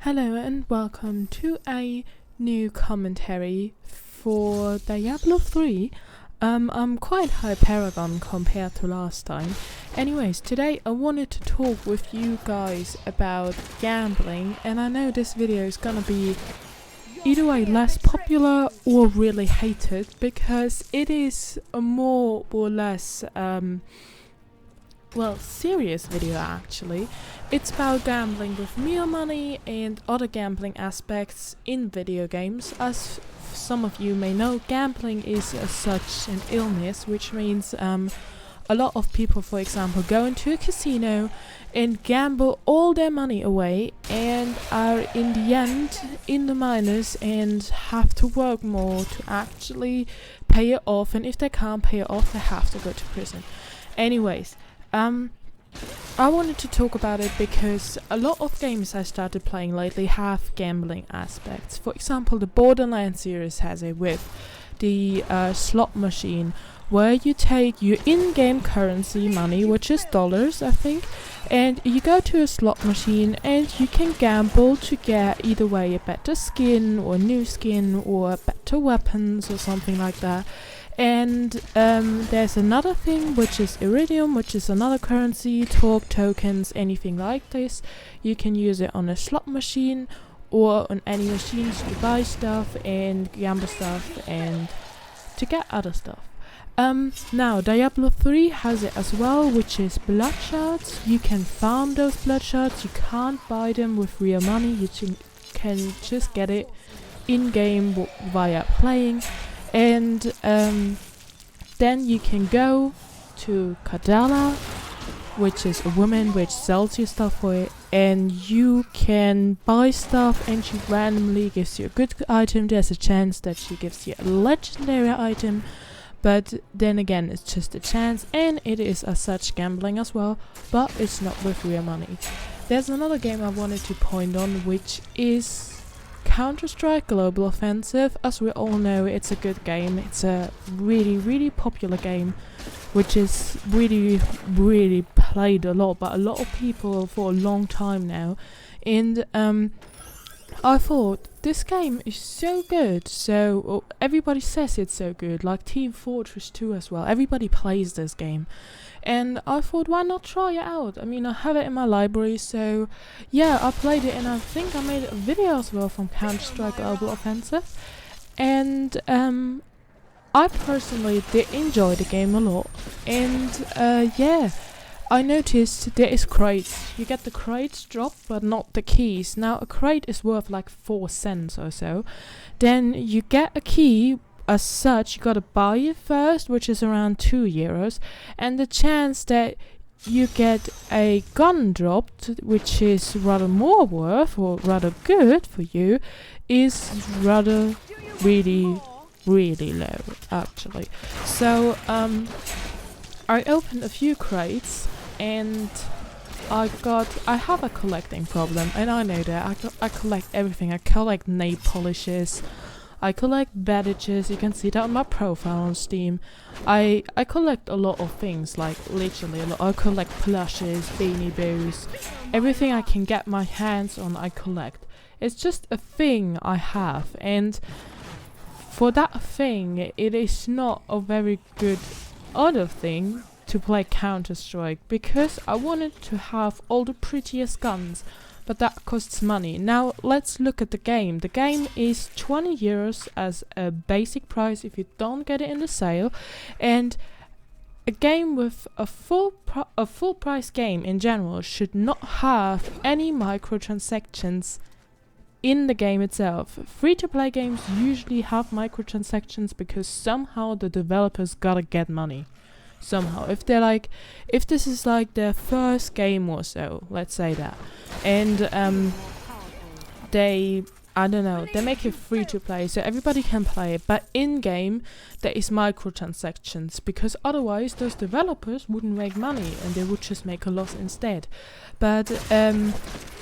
Hello and welcome to a new commentary for Diablo 3. I'm quite high paragon compared to last time. Anyways, today I wanted to talk with you guys about gambling, and I know this video is gonna be either way less popular or really hated because it is a more or less serious video actually. It's about gambling with real money and other gambling aspects in video games. As some of you may know, gambling is such an illness, which means a lot of people, for example, go into a casino and gamble all their money away and are in the end in the minus and have to work more to actually pay it off, and if they can't pay it off they have to go to prison. Anyways, I wanted to talk about it because a lot of games I started playing lately have gambling aspects. For example, the Borderlands series has it with the slot machine, where you take your in-game currency money, which is dollars I think, and you go to a slot machine and you can gamble to get either way a better skin or new skin or better weapons or something like that. And there's another thing, which is iridium, which is another currency, talk tokens, anything like this. You can use it on a slot machine or on any machines to buy stuff and gamble stuff and to get other stuff. Now Diablo 3 has it as well, which is blood shards. You can farm those blood shards. You can't buy them with real money. You can just get it in-game via playing. And then you can go to Kadala, which is a woman which sells you stuff for it, and you can buy stuff and she randomly gives you a good item. There's a chance that she gives you a legendary item, but then again it's just a chance, and it is as such gambling as well, but it's not with real money. There's another game I wanted to point on, which is Counter-Strike Global Offensive. As we all know, it's a good game. It's a really popular game, which is really played a lot by a lot of people for a long time now. And I thought this game is so good, so everybody says it's so good, like Team Fortress 2 as well. Everybody plays this game, and I thought, why not try it out? I mean, I have it in my library, so yeah, I played it, and I think I made a video as well from Counter-Strike Global Offensive. And I personally did enjoy the game a lot, and yeah, I noticed there is crates. You get the crates dropped, but not the keys. Now a crate is worth like 4 cents or so. Then you get a key. As such, you gotta buy it first, which is around €2, and the chance that you get a gun dropped, which is rather more worth or rather good for you, is rather really low actually. So I opened a few crates, and I have a collecting problem, and I know that. I collect everything. I collect nail polishes, I collect bandages. You can see that on my profile on Steam. I collect a lot of things, like literally a lot. I collect plushes, beanie boos, everything I can get my hands on I collect. It's just a thing I have, and for that thing it is not a very good other thing to play Counter-Strike, because I wanted to have all the prettiest guns, but that costs money. Now let's look at the game. The game is €20 as a basic price if you don't get it in the sale, and a game with a full price game in general should not have any microtransactions in the game itself. Free-to-play games usually have microtransactions because somehow the developers gotta get money. Somehow, if this is like their first game or so, let's say that, and they make it free to play so everybody can play it, but in game there is microtransactions, because otherwise those developers wouldn't make money and they would just make a loss instead. But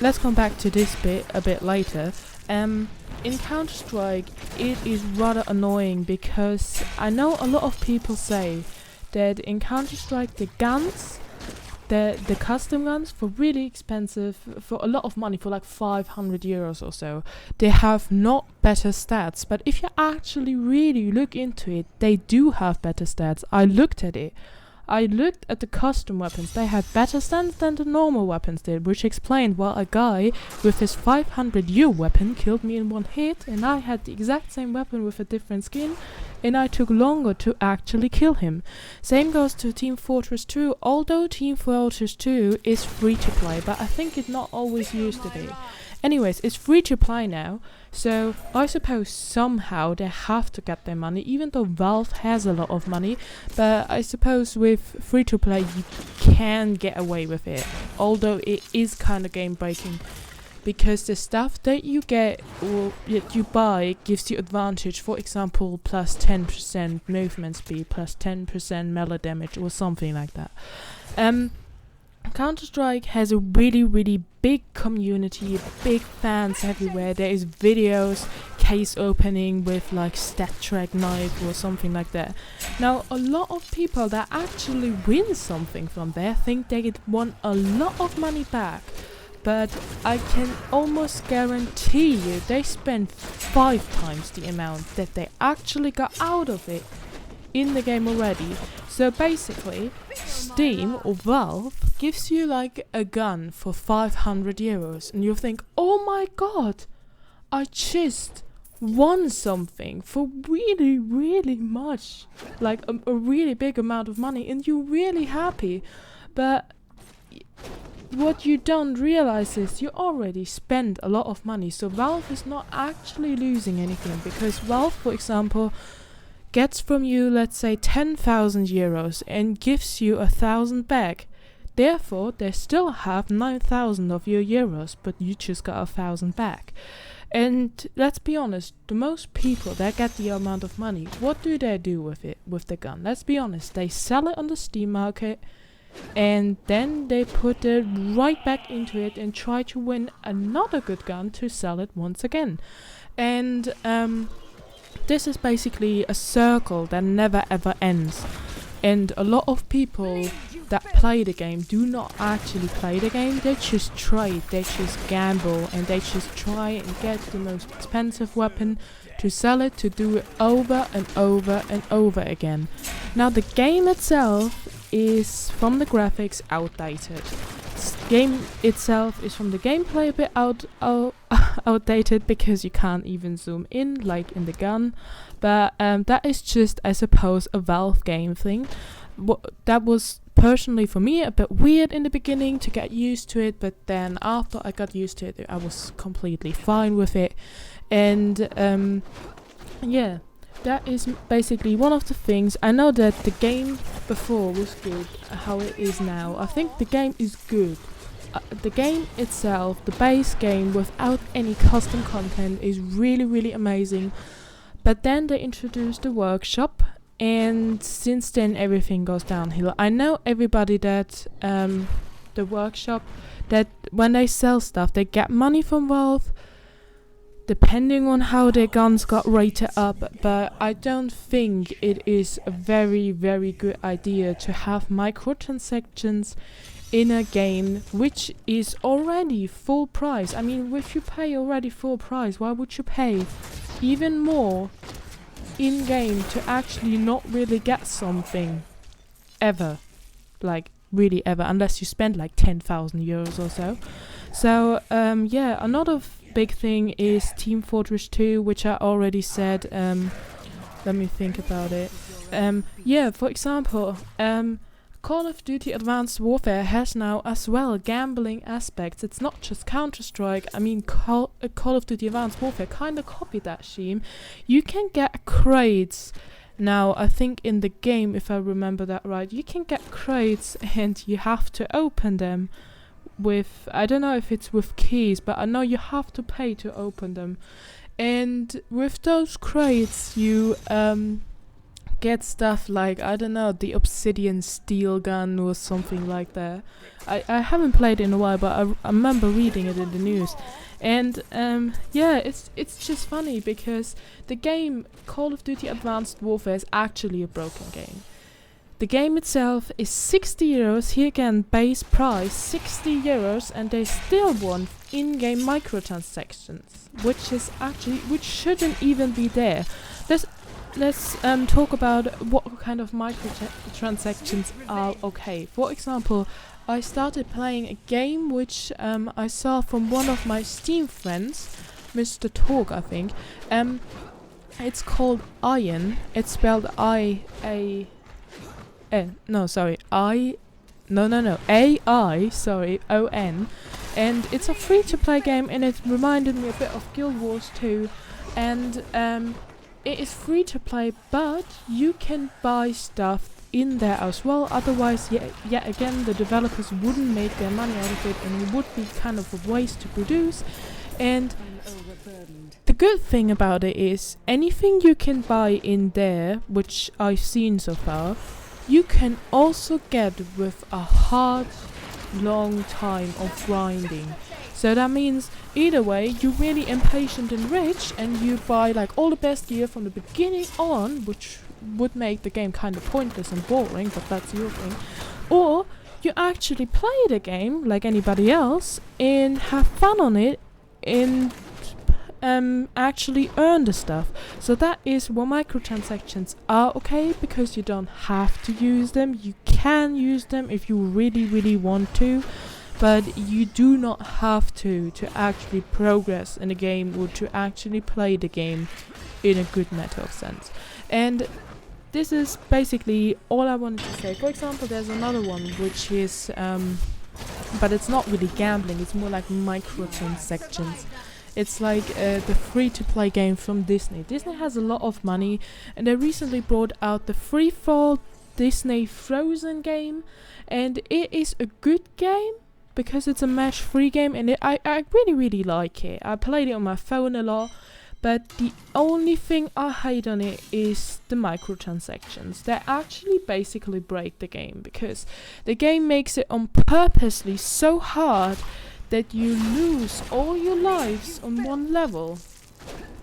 let's come back to this bit a bit later. In Counter-Strike it is rather annoying, because I know a lot of people say that in Counter-Strike the guns the custom guns for really expensive, for a lot of money, for like 500 euros or so, they have not better stats. But if you actually really look into it, they do have better stats. I looked at it. I looked at the custom weapons. They had better stats than the normal weapons did, which explained why a guy with his 500 euro weapon killed me in one hit, and I had the exact same weapon with a different skin, and I took longer to actually kill him. Same goes to Team Fortress 2, although Team Fortress 2 is free to play, but I think it not always used to be. Anyways, it's free to play now, so I suppose somehow they have to get their money, even though Valve has a lot of money. But I suppose with free to play you can get away with it, although it is kind of game breaking, because the stuff that you get or that you buy gives you advantage. For example, plus 10% movement speed, plus 10% melee damage, or something like that. Counter-Strike has a really big community, big fans everywhere. There is videos, case opening with like stat track knife or something like that. Now a lot of people that actually win something from there think they won a lot of money back, but I can almost guarantee you they spent 5 times the amount that they actually got out of it in the game already. So basically, Steam or Valve gives you like a gun for 500 euros, and you think, oh my god, I just won something for really much, like a really big amount of money, and you're really happy. But what you don't realize is you already spent a lot of money, so Valve is not actually losing anything, because Valve, for example, gets from you, let's say, 10,000 euros and gives you 1,000 back. Therefore, they still have 9,000 of your euros, but you just got 1,000 back. And let's be honest, the most people that get the amount of money, what do they do with it, with the gun? Let's be honest, they sell it on the Steam market, and then they put it right back into it and try to win another good gun to sell it once again. And this is basically a circle that never ever ends. And a lot of people that play the game do not actually play the game, they just trade, they just gamble, and they just try and get the most expensive weapon to sell it, to do it over and over and over again. Now the game itself is, from the graphics, outdated. Game itself is from the gameplay a bit outdated, because you can't even zoom in like in the gun. But that is just, I suppose, a Valve game thing. That was personally for me a bit weird in the beginning to get used to it, but then after I got used to it, I was completely fine with it. And yeah, that is basically one of the things. I know that the game before was good, how it is now. I think the game is good. The game itself, the base game without any custom content, is really amazing. But then they introduced the workshop, and since then everything goes downhill. I know everybody that the workshop, that when they sell stuff, they get money from Valve, depending on how their guns got rated up, but I don't think it is a very good idea to have microtransactions in a game which is already full price. I mean, if you pay already full price, why would you pay even more in game to actually not really get something ever, like really ever, unless you spend like 10,000 euros or so. So yeah, another big thing is Team Fortress 2, which I already said. Let me think about it. Yeah, for example, Call of Duty Advanced Warfare has now as well gambling aspects. It's not just Counter-Strike. I mean, Call of Duty Advanced Warfare kind of copied that scheme. You can get crates now, I think in the game, if I remember that right, you can get crates and you have to open them with, I don't know if it's with keys, but I know you have to pay to open them. And with those crates, you get stuff like, I don't know, the Obsidian steel gun or something like that. I haven't played in a while, but I remember reading it in the news. And yeah, it's just funny because the game Call of Duty Advanced Warfare is actually a broken game. The game itself is 60 euros, here again base price 60 euros, and they still want in-game microtransactions, which shouldn't even be there. Let's talk about what kind of microtransactions are okay. For example, I started playing a game which I saw from one of my Steam friends, Mr. Talk, I think. It's called Iron. It's spelled AI. Sorry, ON. And it's a free-to-play game, and it reminded me a bit of Guild Wars 2. And it is free-to-play, but you can buy stuff in there as well. Otherwise, yet again, the developers wouldn't make their money out of it, and it would be kind of a waste to produce. And the good thing about it is anything you can buy in there, which I've seen so far, you can also get with a hard, long time of grinding. So that means either way, you're really impatient and rich, and you buy like all the best gear from the beginning on, which would make the game kind of pointless and boring, but that's your thing. Or you actually play the game like anybody else and have fun on it and actually earn the stuff. So that is what microtransactions are okay, because you don't have to use them. You can use them if you really, really want to, but you do not have to actually progress in the game or to actually play the game in a good matter of sense. And this is basically all I wanted to say. For example, there's another one which is but it's not really gambling, it's more like microtransactions. It's like the free-to-play game from Disney. Disney has a lot of money, and they recently brought out the free-fall Disney Frozen game, and it is a good game because it's a match-free game, and I really, really like it. I played it on my phone a lot, but the only thing I hate on it is the microtransactions. They actually basically break the game, because the game makes it on purposely so hard that you lose all your lives on one level,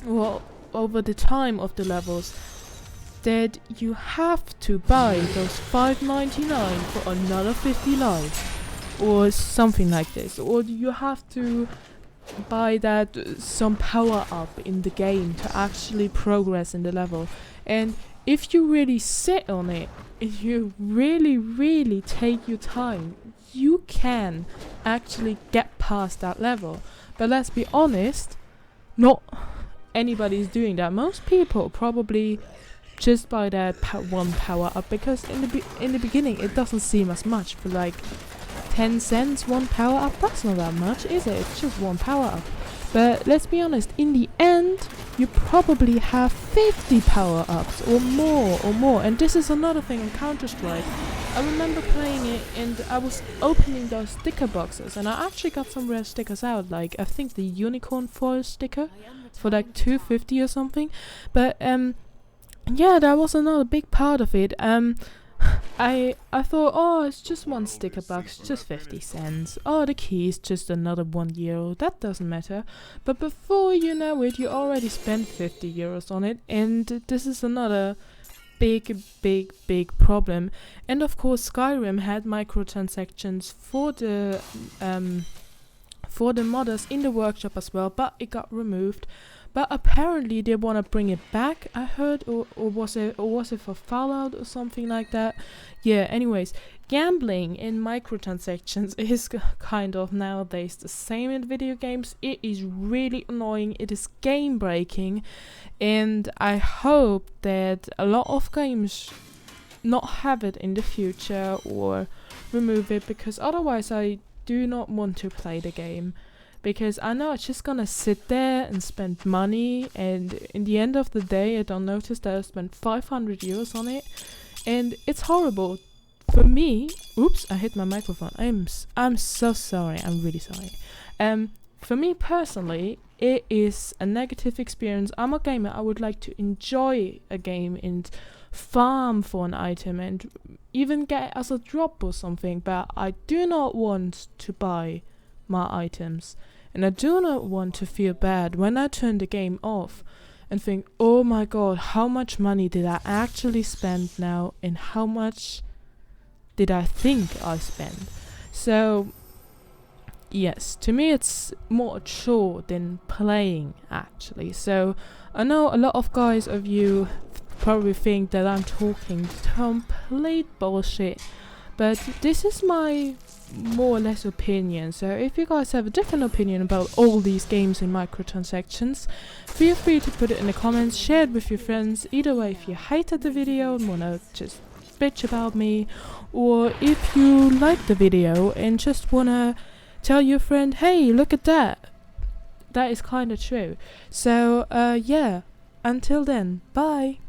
or over the time of the levels, that you have to buy those $5.99 for another 50 lives, or something like this, or you have to buy that some power up in the game to actually progress in the level. And if you really sit on it, if you really, really take your time, you can actually get past that level. But let's be honest, not anybody's doing that. Most people probably just buy that one power up, because in the beginning it doesn't seem as much. For like 10 cents, one power up, that's not that much, is it? It's just one power up. But let's be honest, in the end, you probably have 50 power-ups or more. And this is another thing in Counter-Strike. I remember playing it, and I was opening those sticker boxes, and I actually got some rare stickers out, like I think the unicorn foil sticker for like 250 or something. But yeah, that was another big part of it. I thought, oh, it's just one sticker box, just 50 cents. Oh, the key is just another €1. That doesn't matter. But before you know it, you already spent 50 euros on it, and this is another big problem. And of course, Skyrim had microtransactions for the modders in the workshop as well, but it got removed. But apparently they want to bring it back, I heard, or was it for Fallout or something like that? Yeah, anyways, gambling in microtransactions is kind of nowadays the same in video games. It is really annoying, it is game breaking, and I hope that a lot of games not have it in the future or remove it, because otherwise I do not want to play the game. Because I know it's just gonna sit there and spend money, and in the end of the day I don't notice that I spent 500 euros on it, and it's horrible. For me, oops, I hit my microphone. I'm so sorry. I'm really sorry. For me personally, it is a negative experience. I'm a gamer. I would like to enjoy a game and farm for an item and even get it as a drop or something, but I do not want to buy my items, and I do not want to feel bad when I turn the game off and think, oh my god, how much money did I actually spend now, and how much did I think I spent? So yes, to me it's more a chore than playing actually. So I know a lot of guys of you probably think that I'm talking complete bullshit, but this is my more or less opinion. So if you guys have a different opinion about all these games and microtransactions, feel free to put it in the comments, share it with your friends. Either way, if you hated the video and wanna just bitch about me, or if you like the video and just wanna tell your friend, hey, look at that. That is kinda true. So yeah, until then, bye.